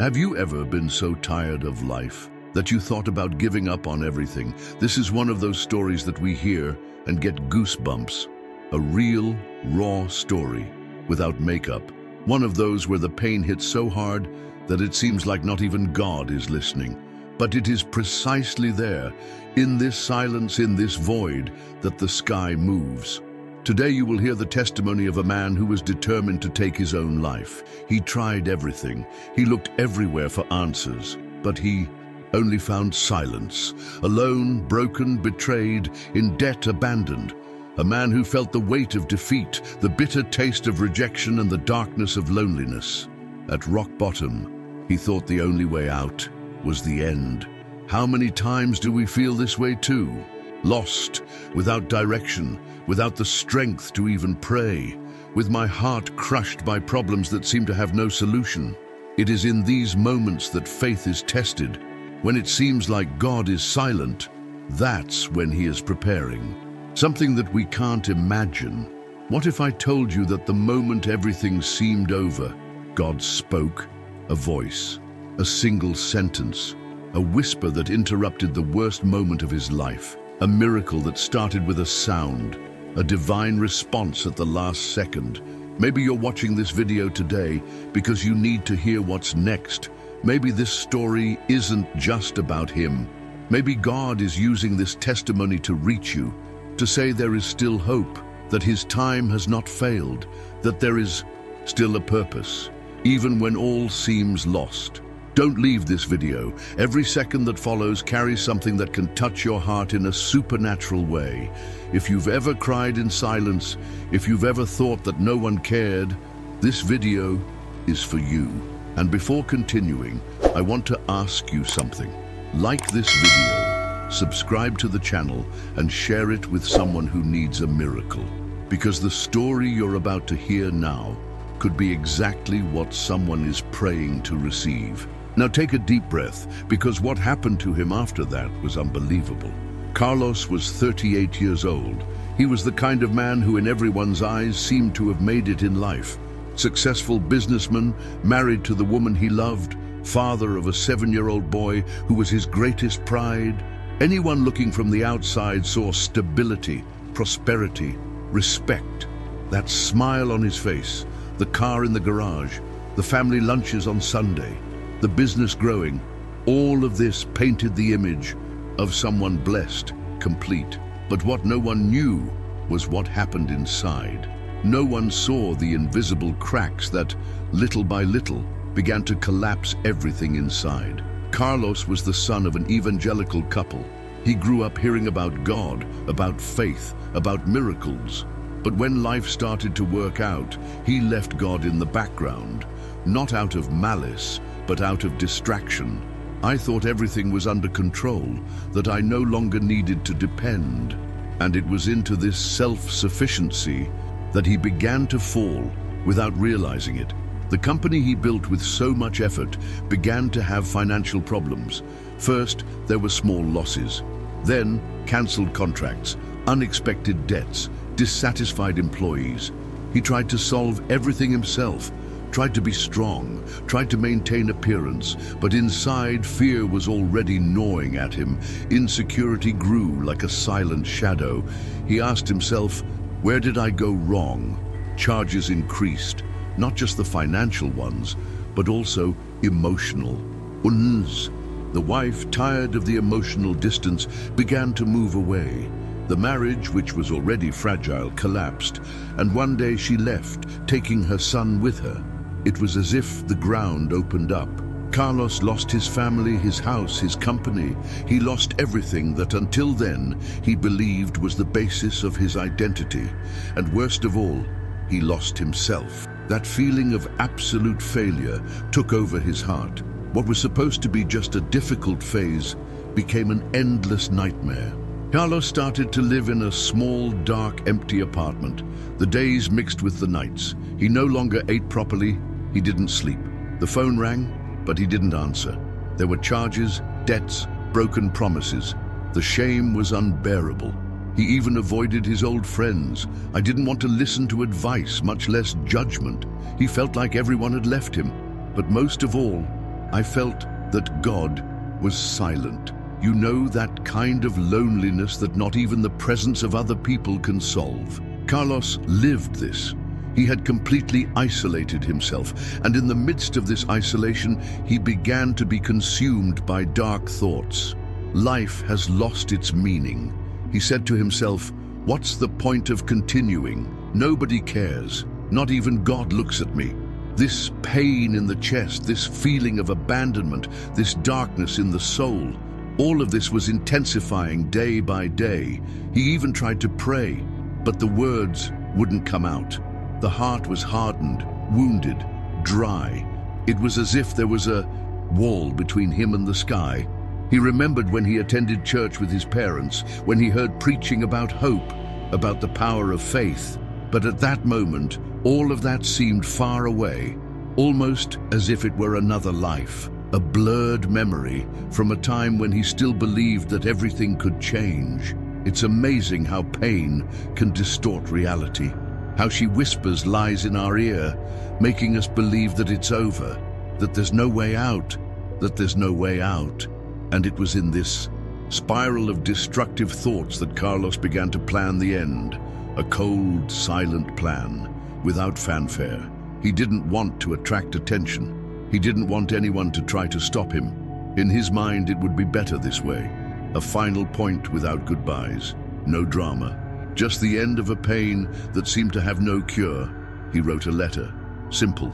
Have you ever been so tired of life that you thought about giving up on everything? This is one of those stories that we hear and get goosebumps. A real, raw story, without makeup. One of those where the pain hits so hard that it seems like not even God is listening. But it is precisely there, in this silence, in this void, that the sky moves. Today you will hear the testimony of a man who was determined to take his own life. He tried everything. He looked everywhere for answers, but he only found silence. Alone, broken, betrayed, in debt, abandoned. A man who felt the weight of defeat, the bitter taste of rejection and the darkness of loneliness. At rock bottom, he thought the only way out was the end. How many times do we feel this way too? Lost, without direction, without the strength to even pray, with my heart crushed by problems that seem to have no solution. It is in these moments that faith is tested. When it seems like God is silent, that's when He is preparing. Something that we can't imagine. What if I told you that the moment everything seemed over, God spoke? A voice, a single sentence, a whisper that interrupted the worst moment of his life. A miracle that started with a sound, a divine response at the last second. Maybe you're watching this video today because you need to hear what's next. Maybe this story isn't just about him. Maybe God is using this testimony to reach you, to say there is still hope, that His time has not failed, that there is still a purpose, even when all seems lost. Don't leave this video. Every second that follows carries something that can touch your heart in a supernatural way. If you've ever cried in silence, if you've ever thought that no one cared, this video is for you. And before continuing, I want to ask you something. Like this video, subscribe to the channel, and share it with someone who needs a miracle. Because the story you're about to hear now could be exactly what someone is praying to receive. Now take a deep breath, because what happened to him after that was unbelievable. Carlos was 38 years old. He was the kind of man who in everyone's eyes seemed to have made it in life. Successful businessman, married to the woman he loved, father of a 7-year-old boy who was his greatest pride. Anyone looking from the outside saw stability, prosperity, respect. That smile on his face, the car in the garage, the family lunches on Sunday, the business growing, all of this painted the image of someone blessed, complete. But what no one knew was what happened inside. No one saw the invisible cracks that, little by little, began to collapse everything inside. Carlos was the son of an evangelical couple. He grew up hearing about God, about faith, about miracles. But when life started to work out, he left God in the background, not out of malice, but out of distraction. I thought everything was under control, that I no longer needed to depend. And it was into this self-sufficiency that he began to fall without realizing it. The company he built with so much effort began to have financial problems. First, there were small losses. Then, cancelled contracts, unexpected debts, dissatisfied employees. He tried to solve everything himself, tried to be strong, tried to maintain appearance, but inside fear was already gnawing at him. Insecurity grew like a silent shadow. He asked himself, where did I go wrong? Charges increased, not just the financial ones, but also emotional ones. The wife, tired of the emotional distance, began to move away. The marriage, which was already fragile, collapsed, and one day she left, taking her son with her. It was as if the ground opened up. Carlos lost his family, his house, his company. He lost everything that until then he believed was the basis of his identity. And worst of all, he lost himself. That feeling of absolute failure took over his heart. What was supposed to be just a difficult phase became an endless nightmare. Carlos started to live in a small, dark, empty apartment. The days mixed with the nights. He no longer ate properly. He didn't sleep. The phone rang, but he didn't answer. There were charges, debts, broken promises. The shame was unbearable. He even avoided his old friends. I didn't want to listen to advice, much less judgment. He felt like everyone had left him. But most of all, I felt that God was silent. You know, that kind of loneliness that not even the presence of other people can solve. Carlos lived this. He had completely isolated himself, and in the midst of this isolation, he began to be consumed by dark thoughts. Life has lost its meaning. He said to himself, "What's the point of continuing? Nobody cares. Not even God looks at me." This pain in the chest, this feeling of abandonment, this darkness in the soul, all of this was intensifying day by day. He even tried to pray, but the words wouldn't come out. The heart was hardened, wounded, dry. It was as if there was a wall between him and the sky. He remembered when he attended church with his parents, when he heard preaching about hope, about the power of faith. But at that moment, all of that seemed far away, almost as if it were another life, a blurred memory from a time when he still believed that everything could change. It's amazing how pain can distort reality, how she whispers lies in our ear, making us believe that it's over, that there's no way out, that there's no way out. And it was in this spiral of destructive thoughts that Carlos began to plan the end, a cold, silent plan, without fanfare. He didn't want to attract attention. He didn't want anyone to try to stop him. In his mind, it would be better this way. A final point without goodbyes, no drama, just the end of a pain that seemed to have no cure. He wrote a letter, simple,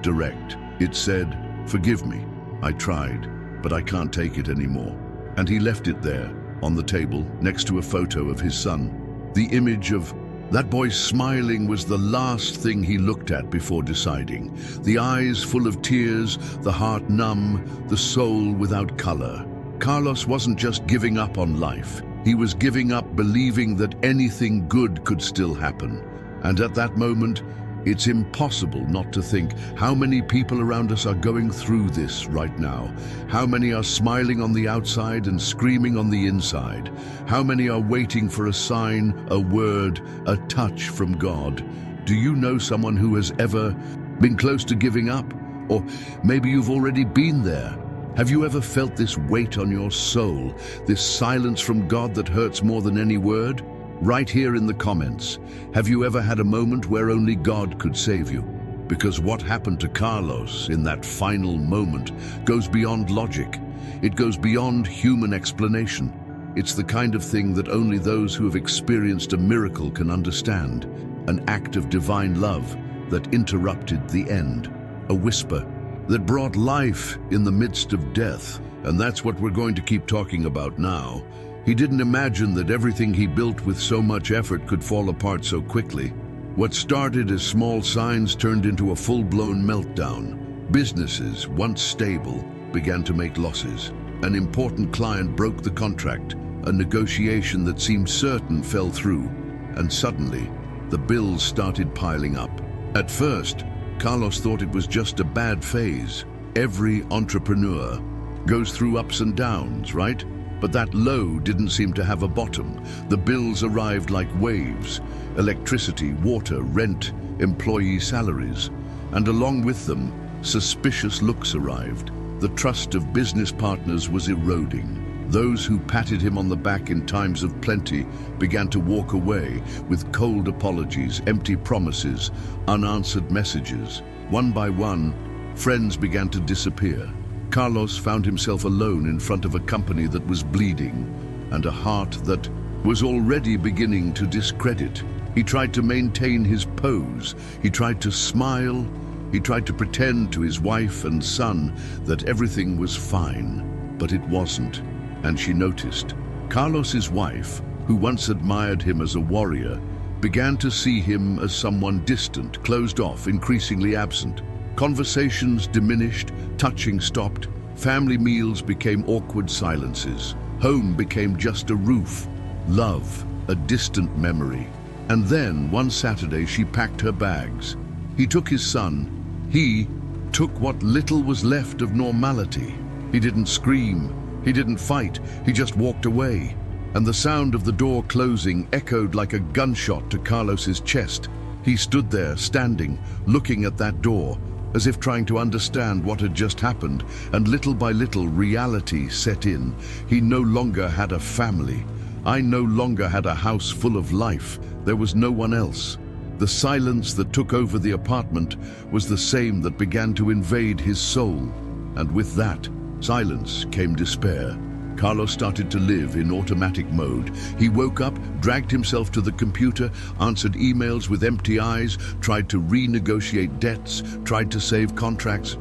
direct. It said, "Forgive me, I tried, but I can't take it anymore." And he left it there, on the table, next to a photo of his son. The image of that boy smiling was the last thing he looked at before deciding. The eyes full of tears, the heart numb, the soul without color. Carlos wasn't just giving up on life. He was giving up believing that anything good could still happen. And at that moment, it's impossible not to think how many people around us are going through this right now. How many are smiling on the outside and screaming on the inside? How many are waiting for a sign, a word, a touch from God? Do you know someone who has ever been close to giving up? Or maybe you've already been there. Have you ever felt this weight on your soul, this silence from God that hurts more than any word? Right here in the comments, have you ever had a moment where only God could save you? Because what happened to Carlos in that final moment goes beyond logic. It goes beyond human explanation. It's the kind of thing that only those who have experienced a miracle can understand. An act of divine love that interrupted the end. A whisper that brought life in the midst of death. And that's what we're going to keep talking about now. He didn't imagine that everything he built with so much effort could fall apart so quickly. What started as small signs turned into a full-blown meltdown. Businesses, once stable, began to make losses. An important client broke the contract. A negotiation that seemed certain fell through. And suddenly, the bills started piling up. At first, Carlos thought it was just a bad phase. Every entrepreneur goes through ups and downs, right? But that low didn't seem to have a bottom. The bills arrived like waves. Electricity, water, rent, employee salaries. And along with them, suspicious looks arrived. The trust of business partners was eroding. Those who patted him on the back in times of plenty began to walk away with cold apologies, empty promises, unanswered messages. One by one, friends began to disappear. Carlos found himself alone in front of a company that was bleeding and a heart that was already beginning to discredit. He tried to maintain his pose. He tried to smile. He tried to pretend to his wife and son that everything was fine, but it wasn't. And she noticed. Carlos's wife, who once admired him as a warrior, began to see him as someone distant, closed off, increasingly absent. Conversations diminished, touching stopped, family meals became awkward silences. Home became just a roof, love, a distant memory. And then, one Saturday, she packed her bags. He took his son. He took what little was left of normality. He didn't scream. He didn't fight. He just walked away. And the sound of the door closing echoed like a gunshot to Carlos's chest. He stood there, standing, looking at that door, as if trying to understand what had just happened, and little by little reality set in. He no longer had a family. I no longer had a house full of life. There was no one else. The silence that took over the apartment was the same that began to invade his soul. And with that silence came despair. Carlos started to live in automatic mode. He woke up, dragged himself to the computer, answered emails with empty eyes, tried to renegotiate debts, tried to save contracts,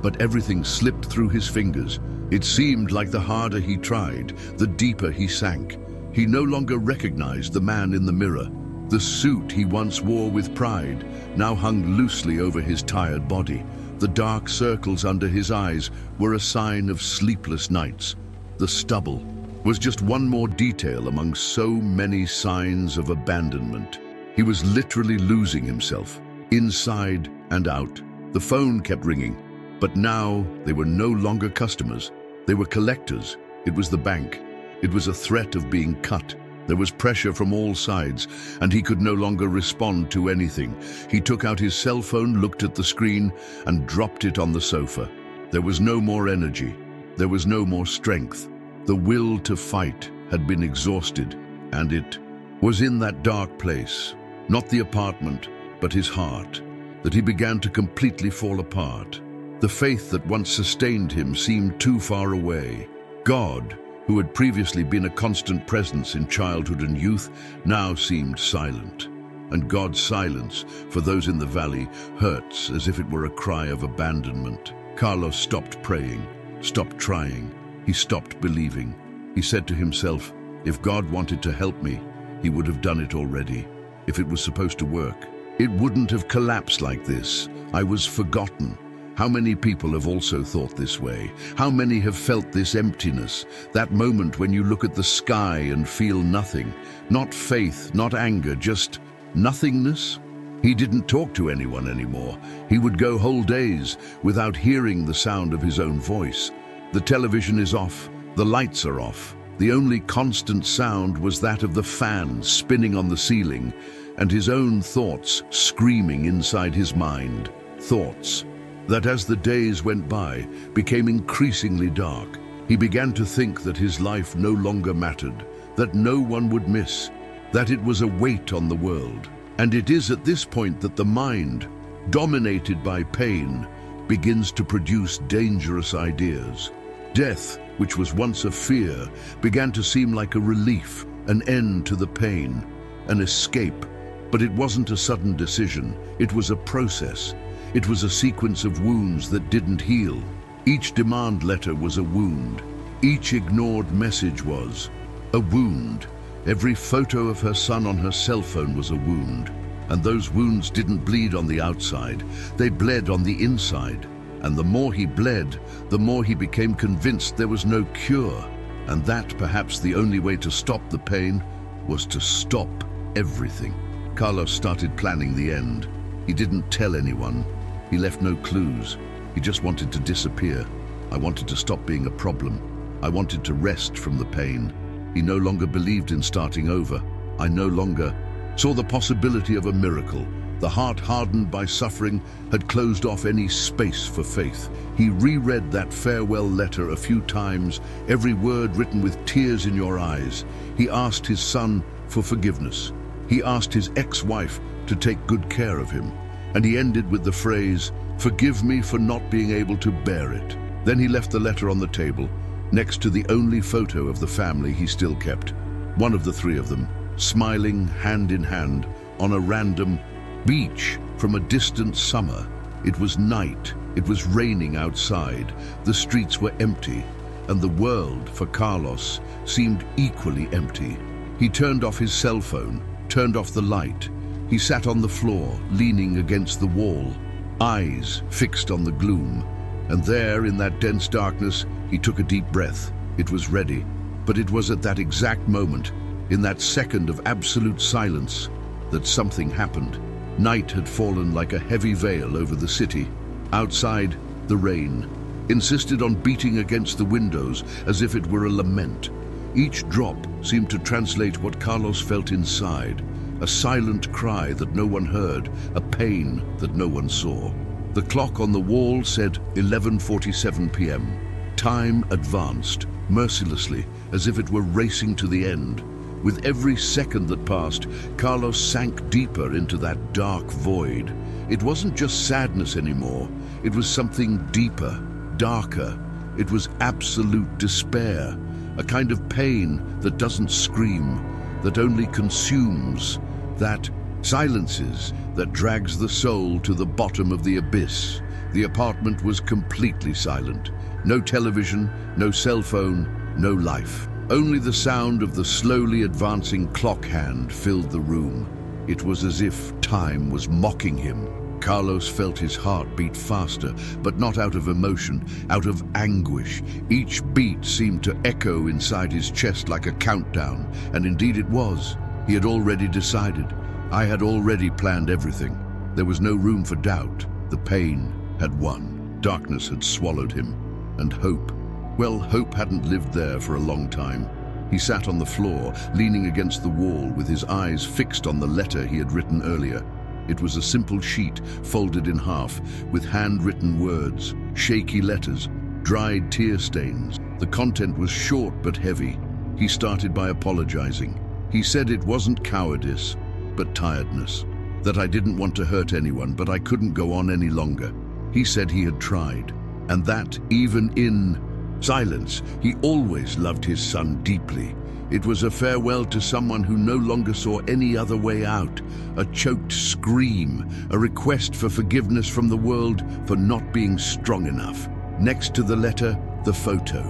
but everything slipped through his fingers. It seemed like the harder he tried, the deeper he sank. He no longer recognized the man in the mirror. The suit he once wore with pride now hung loosely over his tired body. The dark circles under his eyes were a sign of sleepless nights. The stubble was just one more detail among so many signs of abandonment. He was literally losing himself, inside and out. The phone kept ringing, but now they were no longer customers. They were collectors. It was the bank. It was a threat of being cut. There was pressure from all sides, and he could no longer respond to anything. He took out his cell phone, looked at the screen, and dropped it on the sofa. There was no more energy. There was no more strength. The will to fight had been exhausted, and it was in that dark place, not the apartment, but his heart, that he began to completely fall apart. The faith that once sustained him seemed too far away. God, who had previously been a constant presence in childhood and youth, now seemed silent. And God's silence, for those in the valley, hurts as if it were a cry of abandonment. Carlos stopped praying, stopped trying. He stopped believing. He said to himself, if God wanted to help me, he would have done it already. If it was supposed to work, it wouldn't have collapsed like this. I was forgotten. How many people have also thought this way? How many have felt this emptiness? That moment when you look at the sky and feel nothing. Not faith, not anger, just nothingness? He didn't talk to anyone anymore. He would go whole days without hearing the sound of his own voice. The television is off, the lights are off. The only constant sound was that of the fan spinning on the ceiling, and his own thoughts screaming inside his mind. Thoughts that, as the days went by, became increasingly dark. He began to think that his life no longer mattered, that no one would miss, that it was a weight on the world. And it is at this point that the mind, dominated by pain, begins to produce dangerous ideas. Death, which was once a fear, began to seem like a relief, an end to the pain, an escape. But it wasn't a sudden decision, it was a process. It was a sequence of wounds that didn't heal. Each demand letter was a wound. Each ignored message was a wound. Every photo of her son on her cell phone was a wound. And those wounds didn't bleed on the outside, they bled on the inside. And the more he bled, the more he became convinced there was no cure. And that, perhaps the only way to stop the pain, was to stop everything. Carlos started planning the end. He didn't tell anyone. He left no clues. He just wanted to disappear. I wanted to stop being a problem. I wanted to rest from the pain. He no longer believed in starting over. I no longer saw the possibility of a miracle. The heart hardened by suffering had closed off any space for faith. He reread that farewell letter a few times, every word written with tears in your eyes. He asked his son for forgiveness. He asked his ex-wife to take good care of him. And he ended with the phrase, "Forgive me for not being able to bear it." Then he left the letter on the table, next to the only photo of the family he still kept. One of the three of them, smiling hand in hand on a random beach from a distant summer. It was night. It was raining outside. The streets were empty, and the world, for Carlos, seemed equally empty. He turned off his cell phone, turned off the light. He sat on the floor, leaning against the wall, eyes fixed on the gloom. And there, in that dense darkness, he took a deep breath. It was ready. But it was at that exact moment, in that second of absolute silence, that something happened. Night had fallen like a heavy veil over the city. Outside, the rain insisted on beating against the windows as if it were a lament. Each drop seemed to translate what Carlos felt inside, a silent cry that no one heard, a pain that no one saw. The clock on the wall said 11:47 p.m. Time advanced, mercilessly, as if it were racing to the end. With every second that passed, Carlos sank deeper into that dark void. It wasn't just sadness anymore. It was something deeper, darker. It was absolute despair, a kind of pain that doesn't scream, that only consumes, that silences, that drags the soul to the bottom of the abyss. The apartment was completely silent. No television, no cell phone, no life. Only the sound of the slowly advancing clock hand filled the room. It was as if time was mocking him. Carlos felt his heart beat faster, but not out of emotion, out of anguish. Each beat seemed to echo inside his chest like a countdown, and indeed it was. He had already decided. I had already planned everything. There was no room for doubt. The pain had won. Darkness had swallowed him. And hope. Well, hope hadn't lived there for a long time. He sat on the floor, leaning against the wall, with his eyes fixed on the letter he had written earlier. It was a simple sheet, folded in half, with handwritten words, shaky letters, dried tear stains. The content was short but heavy. He started by apologizing. He said it wasn't cowardice, but tiredness. That I didn't want to hurt anyone, but I couldn't go on any longer. He said he had tried, and that even in silence, he always loved his son deeply. It was a farewell to someone who no longer saw any other way out, a choked scream, a request for forgiveness from the world for not being strong enough. Next to the letter, the photo.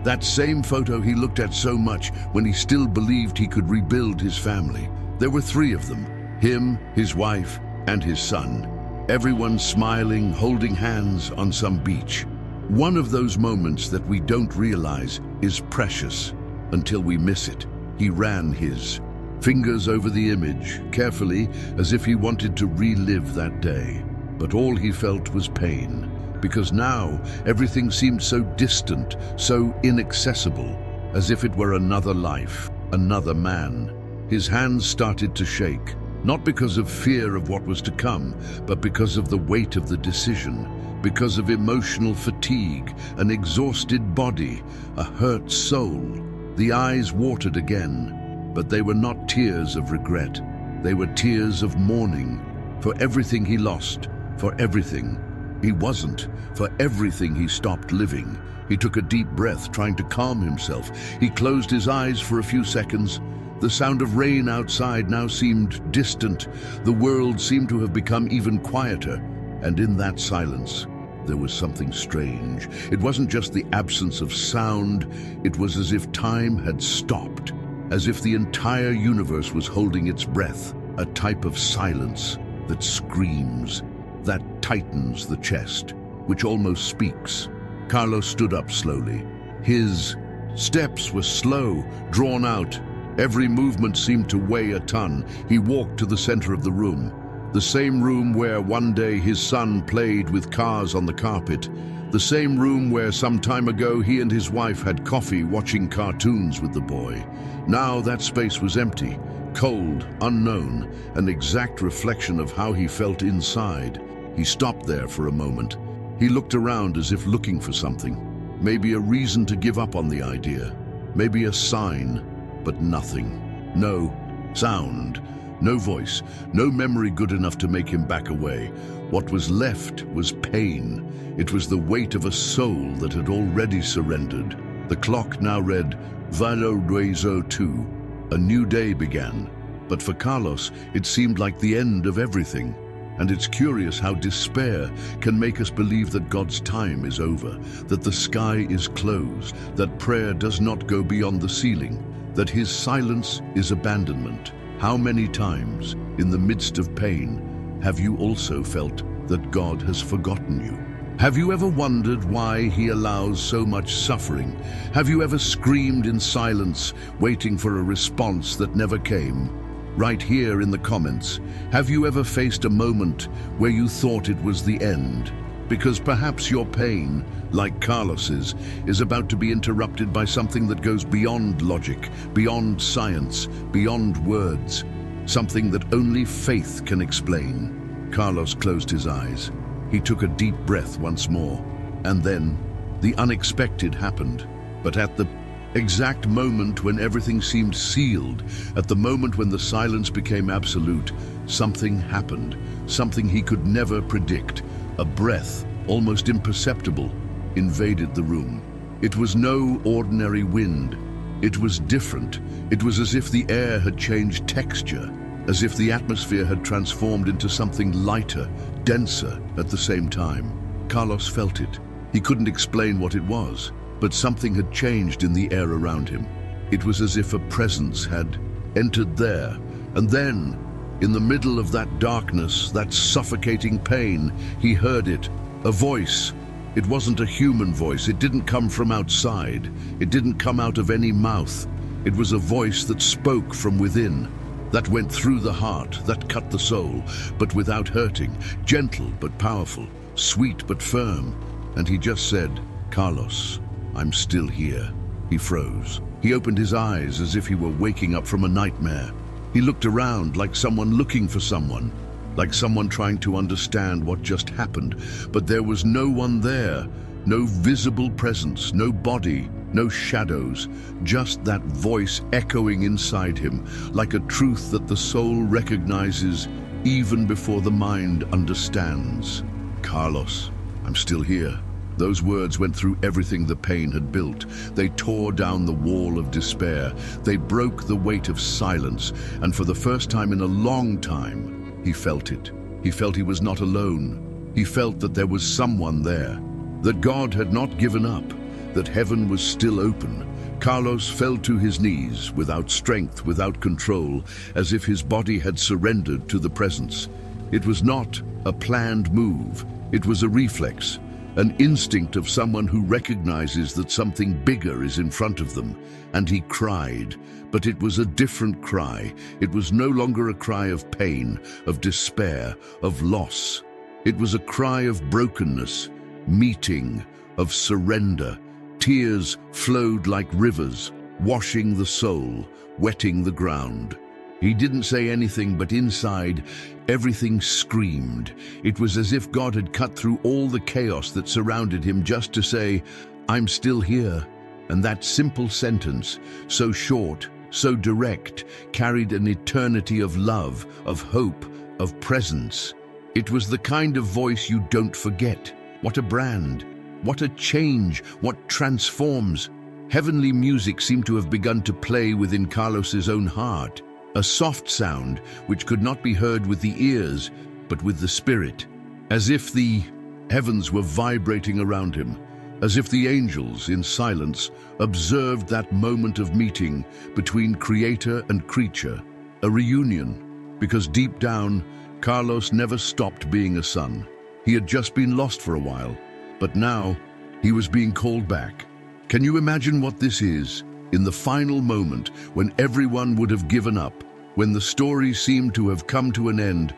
That same photo he looked at so much when he still believed he could rebuild his family. There were 3 of them, him, his wife, and his son. Everyone smiling, holding hands on some beach. One of those moments that we don't realize is precious until we miss it. He ran his fingers over the image, carefully, as if he wanted to relive that day. But all he felt was pain, because now everything seemed so distant, so inaccessible, as if it were another life, another man. His hands started to shake, not because of fear of what was to come, but because of the weight of the decision, because of emotional fatigue, an exhausted body, a hurt soul. The eyes watered again, but they were not tears of regret. They were tears of mourning, for everything he lost, for everything he wasn't, for everything he stopped living. He took a deep breath, trying to calm himself. He closed his eyes for a few seconds. The sound of rain outside now seemed distant. The world seemed to have become even quieter. And in that silence, there was something strange. It wasn't just the absence of sound. It was as if time had stopped, as if the entire universe was holding its breath, a type of silence that screams, that tightens the chest, which almost speaks. Carlos stood up slowly. His steps were slow, drawn out. Every movement seemed to weigh a ton. He walked to the center of the room. The same room where one day his son played with cars on the carpet. The same room where some time ago he and his wife had coffee watching cartoons with the boy. Now that space was empty, cold, unknown, an exact reflection of how he felt inside. He stopped there for a moment. He looked around as if looking for something. Maybe a reason to give up on the idea. Maybe a sign, but nothing. No sound. No voice, no memory good enough to make him back away. What was left was pain. It was the weight of a soul that had already surrendered. The clock now read "2:02. A new day began. But for Carlos, it seemed like the end of everything. And it's curious how despair can make us believe that God's time is over, that the sky is closed, that prayer does not go beyond the ceiling, that his silence is abandonment. How many times, in the midst of pain, have you also felt that God has forgotten you? Have you ever wondered why he allows so much suffering? Have you ever screamed in silence, waiting for a response that never came? Right here in the comments, have you ever faced a moment where you thought it was the end? Because perhaps your pain, like Carlos's, is about to be interrupted by something that goes beyond logic, beyond science, beyond words, something that only faith can explain. Carlos closed his eyes. He took a deep breath once more, and then the unexpected happened. But at the exact moment when everything seemed sealed, at the moment when the silence became absolute, something happened, something he could never predict. A breath, almost imperceptible, invaded the room. It was no ordinary wind. It was different. It was as if the air had changed texture, as if the atmosphere had transformed into something lighter, denser at the same time. Carlos felt it. He couldn't explain what it was, but something had changed in the air around him. It was as if a presence had entered there, and then, in the middle of that darkness, that suffocating pain, he heard it, a voice. It wasn't a human voice. It didn't come from outside. It didn't come out of any mouth. It was a voice that spoke from within, that went through the heart, that cut the soul, but without hurting, gentle but powerful, sweet but firm. And he just said, "Carlos, I'm still here." He froze. He opened his eyes as if he were waking up from a nightmare. He looked around like someone looking for someone, like someone trying to understand what just happened. But there was no one there, no visible presence, no body, no shadows, just that voice echoing inside him, like a truth that the soul recognizes even before the mind understands. "Carlos, I'm still here." Those words went through everything the pain had built. They tore down the wall of despair. They broke the weight of silence, and for the first time in a long time, he felt it. He felt he was not alone. He felt that there was someone there, that God had not given up, that heaven was still open. Carlos fell to his knees, without strength, without control, as if his body had surrendered to the presence. It was not a planned move. It was a reflex, an instinct of someone who recognizes that something bigger is in front of them. And he cried, but it was a different cry. It was no longer a cry of pain, of despair, of loss. It was a cry of brokenness, meeting, of surrender. Tears flowed like rivers, washing the soul, wetting the ground. He didn't say anything, but inside, everything screamed. It was as if God had cut through all the chaos that surrounded him just to say, "I'm still here." And that simple sentence, so short, so direct, carried an eternity of love, of hope, of presence. It was the kind of voice you don't forget. What a brand! What a change! What transforms! Heavenly music seemed to have begun to play within Carlos's own heart. A soft sound which could not be heard with the ears, but with the spirit. As if the heavens were vibrating around him. As if the angels, in silence, observed that moment of meeting between creator and creature. A reunion, because deep down, Carlos never stopped being a son. He had just been lost for a while, but now he was being called back. Can you imagine what this is? In the final moment, when everyone would have given up, when the story seemed to have come to an end,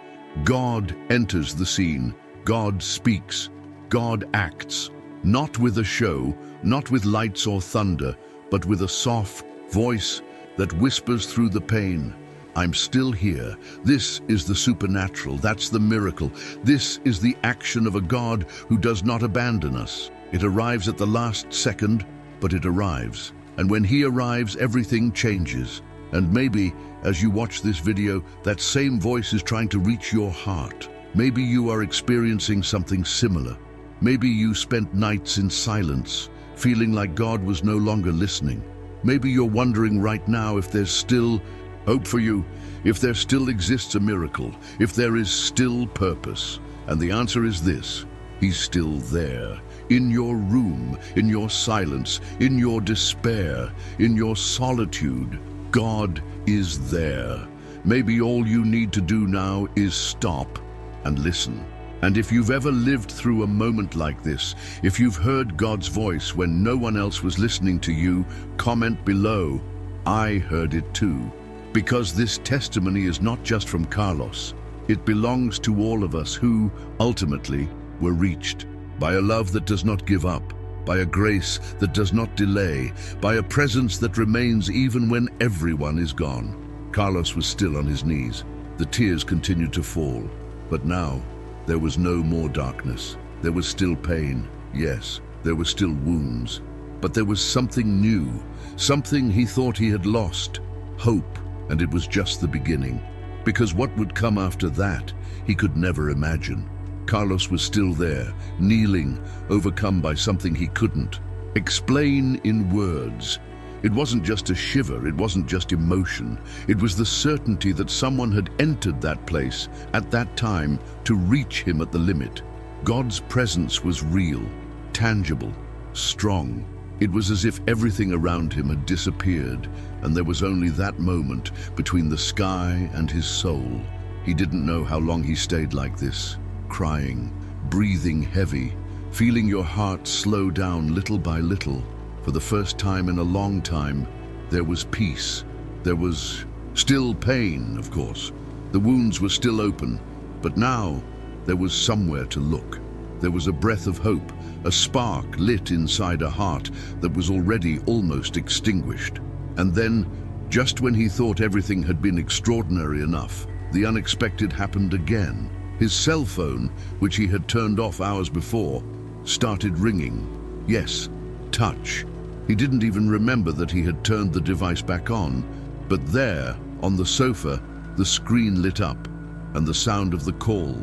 God enters the scene. God speaks. God acts. Not with a show, not with lights or thunder, but with a soft voice that whispers through the pain. "I'm still here." This is the supernatural. That's the miracle. This is the action of a God who does not abandon us. It arrives at the last second, but it arrives. And when he arrives, everything changes. And maybe, as you watch this video, that same voice is trying to reach your heart. Maybe you are experiencing something similar. Maybe you spent nights in silence, feeling like God was no longer listening. Maybe you're wondering right now if there's still hope for you, if there still exists a miracle, if there is still purpose. And the answer is this: He's still there. In your room, in your silence, in your despair, in your solitude, God is there. Maybe all you need to do now is stop and listen. And if you've ever lived through a moment like this, if you've heard God's voice when no one else was listening to you, comment below, "I heard it too." Because this testimony is not just from Carlos. It belongs to all of us who, ultimately, were reached by a love that does not give up, by a grace that does not delay, by a presence that remains even when everyone is gone. Carlos was still on his knees. The tears continued to fall. But now, There was no more darkness. There was still pain, yes, there were still wounds. But there was something new, something he thought he had lost, hope, and it was just the beginning. Because what would come after that, he could never imagine. Carlos was still there, kneeling, overcome by something he couldn't explain in words. It wasn't just a shiver, it wasn't just emotion. It was the certainty that someone had entered that place at that time to reach him at the limit. God's presence was real, tangible, strong. It was as if everything around him had disappeared, and there was only that moment between the sky and his soul. He didn't know how long he stayed like this, crying, breathing heavy, feeling your heart slow down little by little. For the first time in a long time, there was peace. There was still pain, of course. The wounds were still open, but now there was somewhere to look. There was a breath of hope, a spark lit inside a heart that was already almost extinguished. And then, just when he thought everything had been extraordinary enough, the unexpected happened again. His cell phone, which he had turned off hours before, started ringing. Yes, touch. He didn't even remember that he had turned the device back on, but there, on the sofa, the screen lit up, and the sound of the call,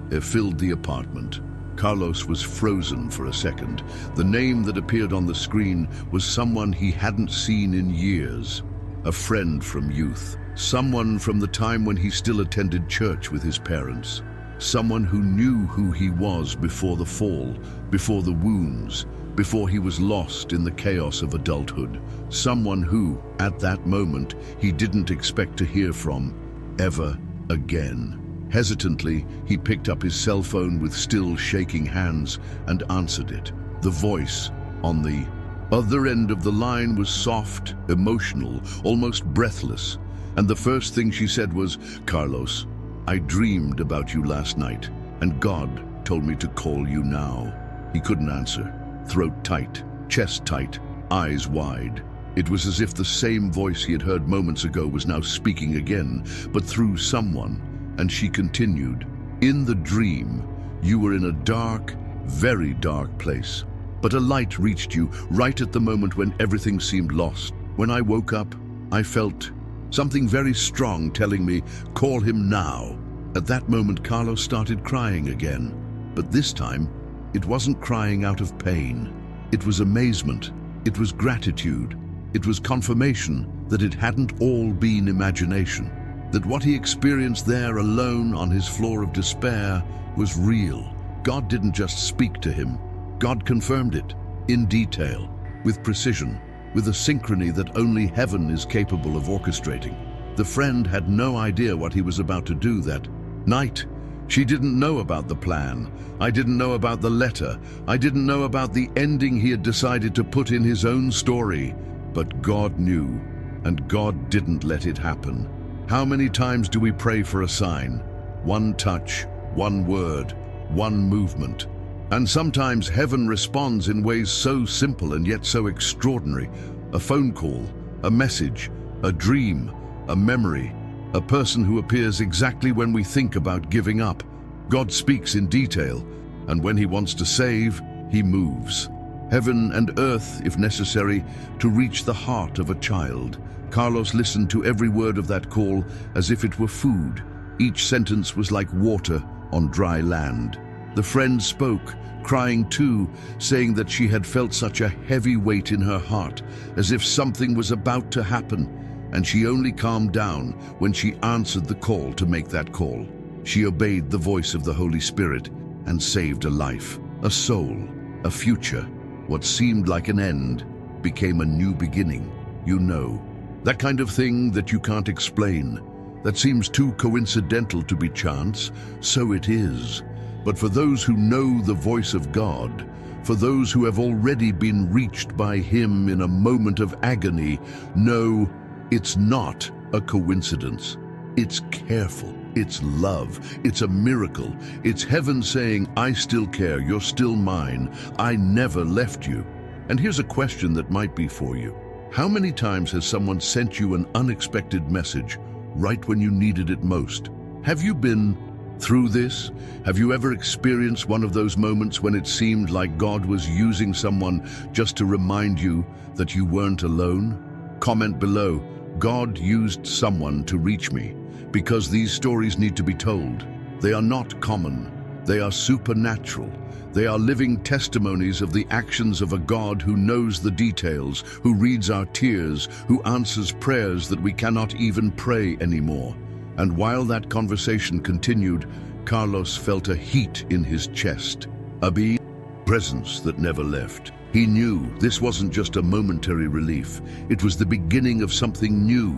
it filled the apartment. Carlos was frozen for a second. The name that appeared on the screen was someone he hadn't seen in years. A friend from youth. Someone from the time when he still attended church with his parents. Someone who knew who he was before the fall, before the wounds, before he was lost in the chaos of adulthood. Someone who, at that moment, he didn't expect to hear from ever again. Hesitantly, he picked up his cell phone with still shaking hands and answered it. The voice on the other end of the line was soft, emotional, almost breathless. And the first thing she said was, "Carlos, I dreamed about you last night, and God told me to call you now." He couldn't answer. Throat tight, chest tight, eyes wide. It was as if the same voice he had heard moments ago was now speaking again, but through someone. And she continued, "In the dream, you were in a dark, very dark place. But a light reached you right at the moment when everything seemed lost. When I woke up, I felt something very strong telling me, call him now." At that moment, Carlos started crying again. But this time, it wasn't crying out of pain. It was amazement. It was gratitude. It was confirmation that it hadn't all been imagination. That what he experienced there alone on his floor of despair was real. God didn't just speak to him. God confirmed it, in detail, with precision, with a synchrony that only heaven is capable of orchestrating. The friend had no idea what he was about to do that night. She didn't know about the plan. I didn't know about the letter. I didn't know about the ending he had decided to put in his own story. But God knew, and God didn't let it happen. How many times do we pray for a sign? One touch, one word, one movement. And sometimes heaven responds in ways so simple and yet so extraordinary. A phone call, a message, a dream, a memory, a person who appears exactly when we think about giving up. God speaks in detail, and when he wants to save, he moves. Heaven and earth, if necessary, to reach the heart of a child. Carlos listened to every word of that call as if it were food. Each sentence was like water on dry land. The friend spoke, crying too, saying that she had felt such a heavy weight in her heart, as if something was about to happen, and she only calmed down when she answered the call to make that call. She obeyed the voice of the Holy Spirit and saved a life, a soul, a future. What seemed like an end became a new beginning. You know, that kind of thing that you can't explain, that seems too coincidental to be chance. So it is. But for those who know the voice of God, for those who have already been reached by him in a moment of agony, no, it's not a coincidence. It's careful. It's love. It's a miracle. It's heaven saying, I still care. You're still mine. I never left you. And here's a question that might be for you. How many times has someone sent you an unexpected message right when you needed it most? Have you been Through this, have you ever experienced one of those moments when it seemed like God was using someone just to remind you that you weren't alone? Comment below, God used someone to reach me, because these stories need to be told. They are not common. They are supernatural. They are living testimonies of the actions of a God who knows the details, who reads our tears, who answers prayers that we cannot even pray anymore. And while that conversation continued, Carlos felt a heat in his chest, a presence that never left. He knew this wasn't just a momentary relief. It was the beginning of something new,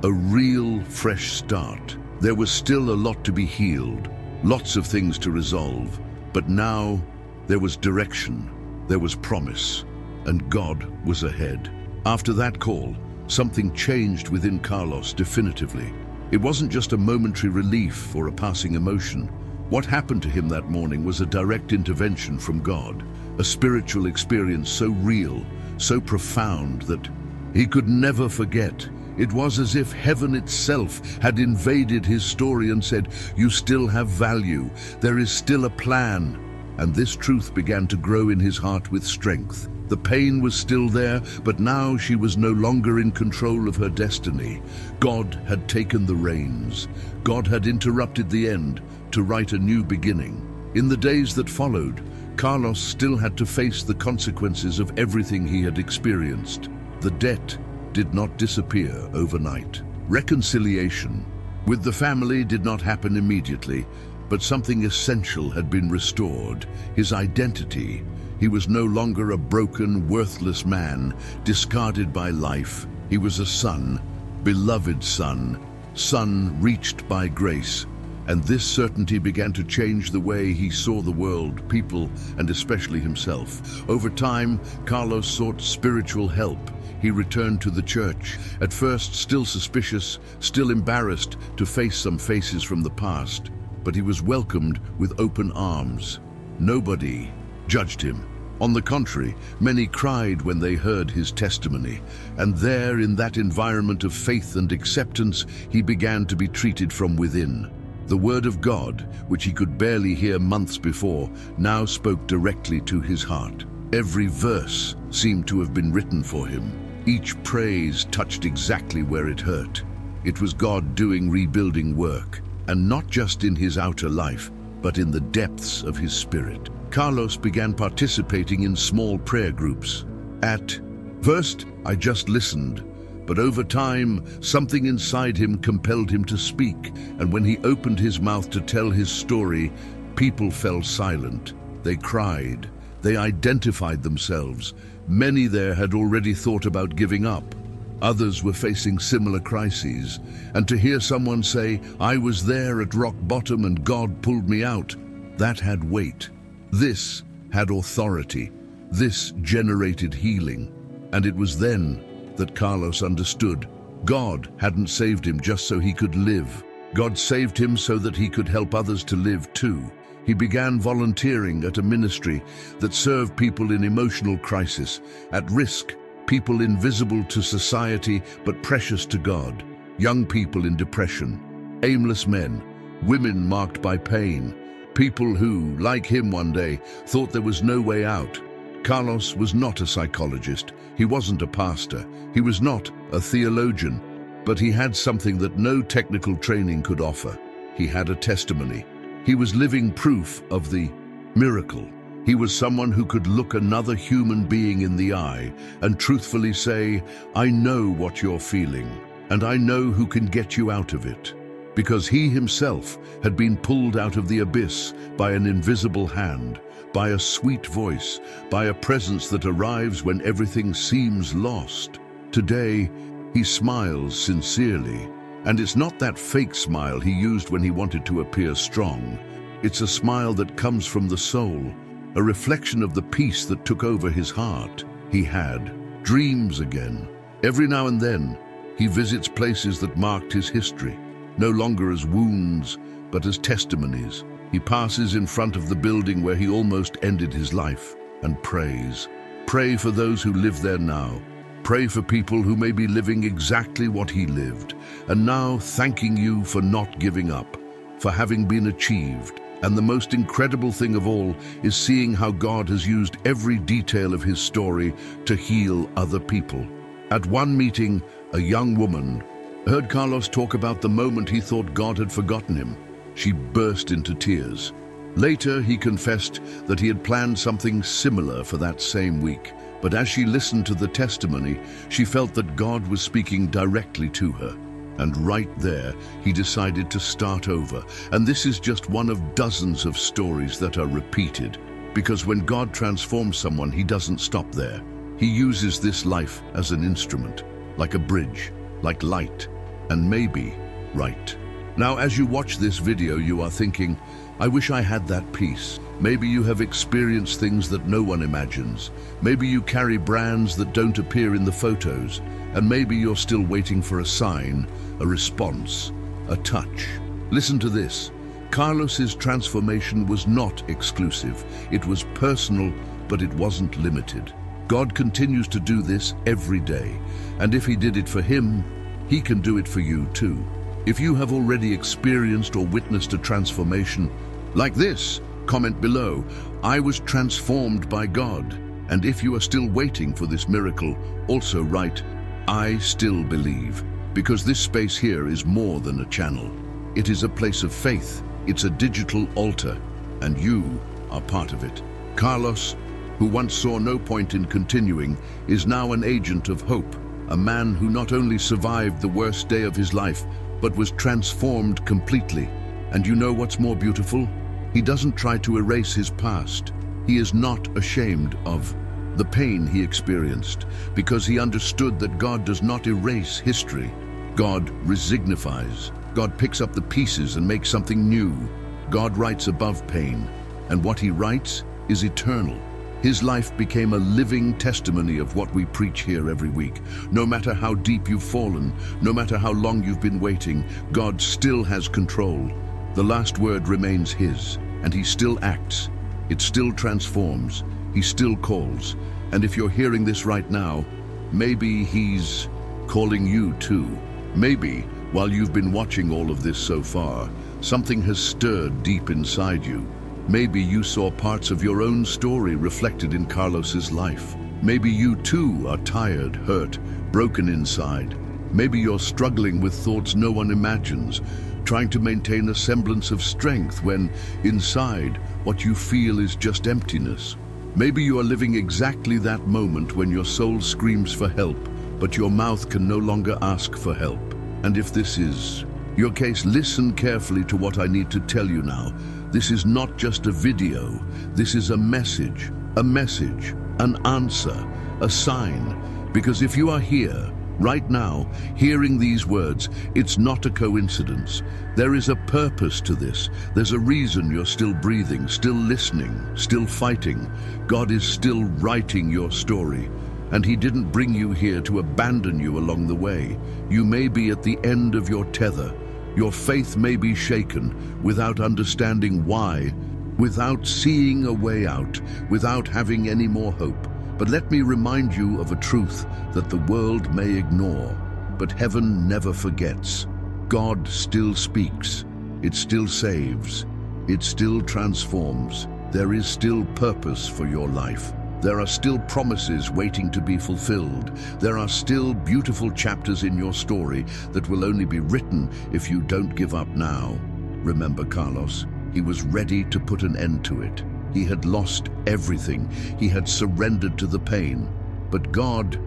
a real fresh start. There was still a lot to be healed, lots of things to resolve, but now there was direction, there was promise, and God was ahead. After that call, something changed within Carlos definitively. It wasn't just a momentary relief or a passing emotion. What happened to him that morning was a direct intervention from God, a spiritual experience so real, so profound that he could never forget. It was as if heaven itself had invaded his story and said, "You still have value, there is still a plan." And this truth began to grow in his heart with strength. The pain was still there, but now she was no longer in control of her destiny. God had taken the reins. God had interrupted the end to write a new beginning. In the days that followed, Carlos still had to face the consequences of everything he had experienced. The debt did not disappear overnight. Reconciliation with the family did not happen immediately, but something essential had been restored: his identity. He was no longer a broken, worthless man, discarded by life. He was a son, beloved son reached by grace. And this certainty began to change the way he saw the world, people, and especially himself. Over time, Carlos sought spiritual help. He returned to the church, at first still suspicious, still embarrassed to face some faces from the past. But he was welcomed with open arms. Nobody judged him. On the contrary, many cried when they heard his testimony. And there, in that environment of faith and acceptance, he began to be treated from within. The word of God, which he could barely hear months before, now spoke directly to his heart. Every verse seemed to have been written for him. Each praise touched exactly where it hurt. It was God doing rebuilding work, and not just in his outer life, but in the depths of his spirit. Carlos began participating in small prayer groups. At first, I just listened, but over time, something inside him compelled him to speak, and when he opened his mouth to tell his story, people fell silent. They cried. They identified themselves. Many there had already thought about giving up. Others were facing similar crises, and to hear someone say, "I was there at rock bottom and God pulled me out," that had weight. This had authority. This generated healing. And it was then that Carlos understood. God hadn't saved him just so he could live. God saved him so that he could help others to live too. He began volunteering at a ministry that served people in emotional crisis, at risk, people invisible to society but precious to God, young people in depression, aimless men, women marked by pain, people who, like him one day, thought there was no way out. Carlos was not a psychologist. He wasn't a pastor. He was not a theologian. But he had something that no technical training could offer. He had a testimony. He was living proof of the miracle. He was someone who could look another human being in the eye and truthfully say, "I know what you're feeling, and I know who can get you out of it." Because he himself had been pulled out of the abyss by an invisible hand, by a sweet voice, by a presence that arrives when everything seems lost. Today, he smiles sincerely. And it's not that fake smile he used when he wanted to appear strong. It's a smile that comes from the soul, a reflection of the peace that took over his heart. He had dreams again. Every now and then, he visits places that marked his history, no longer as wounds, but as testimonies. He passes in front of the building where he almost ended his life and prays. Pray for those who live there now. Pray for people who may be living exactly what he lived. And now, thanking you for not giving up, for having been achieved. And the most incredible thing of all is seeing how God has used every detail of his story to heal other people. At one meeting, a young woman heard Carlos talk about the moment he thought God had forgotten him. She burst into tears. Later, he confessed that he had planned something similar for that same week. But as she listened to the testimony, she felt that God was speaking directly to her. And right there, he decided to start over. And this is just one of dozens of stories that are repeated. Because when God transforms someone, he doesn't stop there. He uses this life as an instrument, like a bridge, like light, and maybe right. Now, as you watch this video, you are thinking, I wish I had that peace. Maybe you have experienced things that no one imagines. Maybe you carry brands that don't appear in the photos. And maybe you're still waiting for a sign, a response, a touch. Listen to this. Carlos's transformation was not exclusive. It was personal, but it wasn't limited. God continues to do this every day. And if he did it for him, he can do it for you too. If you have already experienced or witnessed a transformation like this, comment below, I was transformed by God. And if you are still waiting for this miracle, also write, I still believe. Because this space here is more than a channel. It is a place of faith. It's a digital altar, and you are part of it. Carlos, who once saw no point in continuing, is now an agent of hope, a man who not only survived the worst day of his life, but was transformed completely. And you know what's more beautiful? He doesn't try to erase his past. He is not ashamed of the pain he experienced, because he understood that God does not erase history. God resignifies. God picks up the pieces and makes something new. God writes above pain, and what he writes is eternal. His life became a living testimony of what we preach here every week. No matter how deep you've fallen, no matter how long you've been waiting, God still has control. The last word remains his, and he still acts. It still transforms. He still calls. And if you're hearing this right now, maybe he's calling you too. Maybe, while you've been watching all of this so far, something has stirred deep inside you. Maybe you saw parts of your own story reflected in Carlos's life. Maybe you too are tired, hurt, broken inside. Maybe you're struggling with thoughts no one imagines, trying to maintain a semblance of strength when, inside, what you feel is just emptiness. Maybe you are living exactly that moment when your soul screams for help, but your mouth can no longer ask for help. And if this is your case, listen carefully to what I need to tell you now. This is not just a video. This is a message, an answer, a sign. Because if you are here, right now, hearing these words, it's not a coincidence. There is a purpose to this. There's a reason you're still breathing, still listening, still fighting. God is still writing your story. And he didn't bring you here to abandon you along the way. You may be at the end of your tether. Your faith may be shaken without understanding why, without seeing a way out, without having any more hope. But let me remind you of a truth that the world may ignore, but heaven never forgets. God still speaks. It still saves. It still transforms. There is still purpose for your life. There are still promises waiting to be fulfilled. There are still beautiful chapters in your story that will only be written if you don't give up now. Remember Carlos, he was ready to put an end to it. He had lost everything. He had surrendered to the pain. But God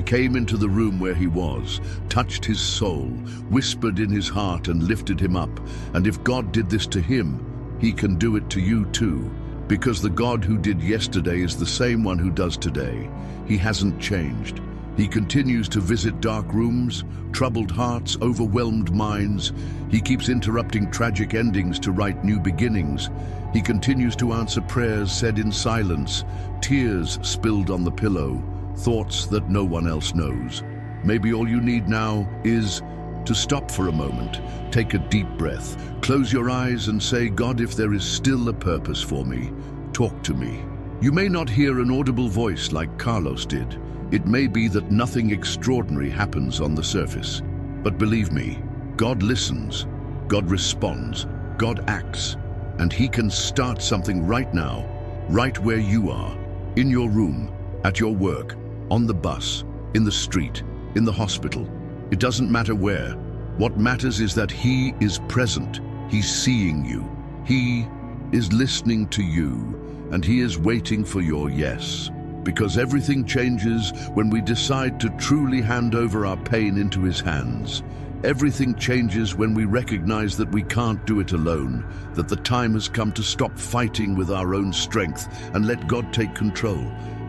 came into the room where he was, touched his soul, whispered in his heart and lifted him up. And if God did this to him, he can do it to you too. Because the God who did yesterday is the same one who does today. He hasn't changed. He continues to visit dark rooms, troubled hearts, overwhelmed minds. He keeps interrupting tragic endings to write new beginnings. He continues to answer prayers said in silence, tears spilled on the pillow, thoughts that no one else knows. Maybe all you need now is to stop for a moment, take a deep breath, close your eyes and say, God, if there is still a purpose for me, talk to me. You may not hear an audible voice like Carlos did. It may be that nothing extraordinary happens on the surface. But believe me, God listens, God responds, God acts, and He can start something right now, right where you are, in your room, at your work, on the bus, in the street, in the hospital. It doesn't matter where. What matters is that He is present. He's seeing you. He is listening to you, and He is waiting for your yes. Because everything changes when we decide to truly hand over our pain into His hands. Everything changes when we recognize that we can't do it alone, that the time has come to stop fighting with our own strength and let God take control.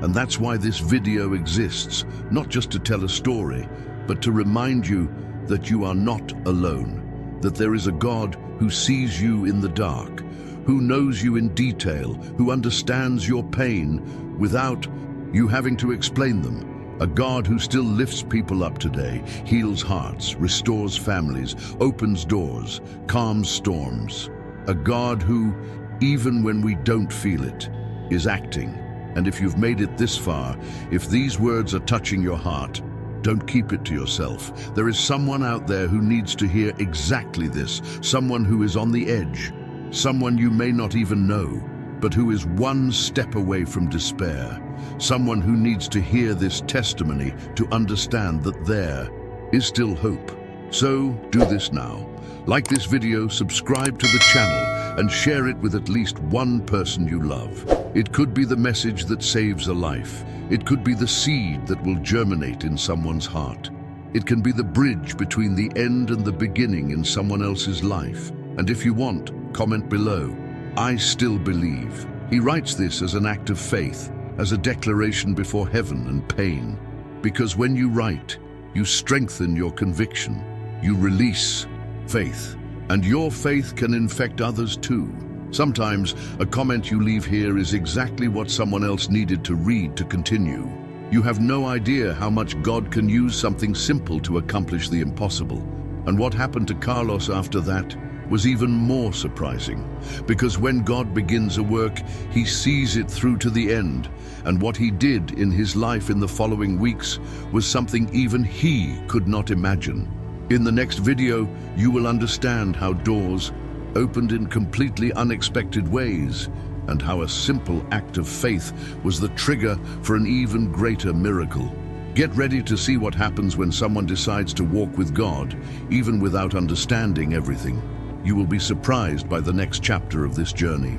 And that's why this video exists, not just to tell a story, but to remind you that you are not alone, that there is a God who sees you in the dark, who knows you in detail, who understands your pain without you having to explain them. A God who still lifts people up today, heals hearts, restores families, opens doors, calms storms. A God who, even when we don't feel it, is acting. And if you've made it this far, if these words are touching your heart, don't keep it to yourself. There is someone out there who needs to hear exactly this, someone who is on the edge, someone you may not even know, but who is one step away from despair. Someone who needs to hear this testimony to understand that there is still hope. So do this now. Like this video, subscribe to the channel, and share it with at least one person you love. It could be the message that saves a life. It could be the seed that will germinate in someone's heart. It can be the bridge between the end and the beginning in someone else's life. And if you want, comment below, "I still believe." He writes this as an act of faith, as a declaration before heaven and pain. Because when you write, you strengthen your conviction, you release faith, and your faith can infect others too. Sometimes a comment you leave here is exactly what someone else needed to read to continue. You have no idea how much God can use something simple to accomplish the impossible. And what happened to Carlos after that was even more surprising, because when God begins a work, He sees it through to the end, and what He did in his life in the following weeks was something even he could not imagine. In the next video, you will understand how doors opened in completely unexpected ways, and how a simple act of faith was the trigger for an even greater miracle. Get ready to see what happens when someone decides to walk with God, even without understanding everything. You will be surprised by the next chapter of this journey.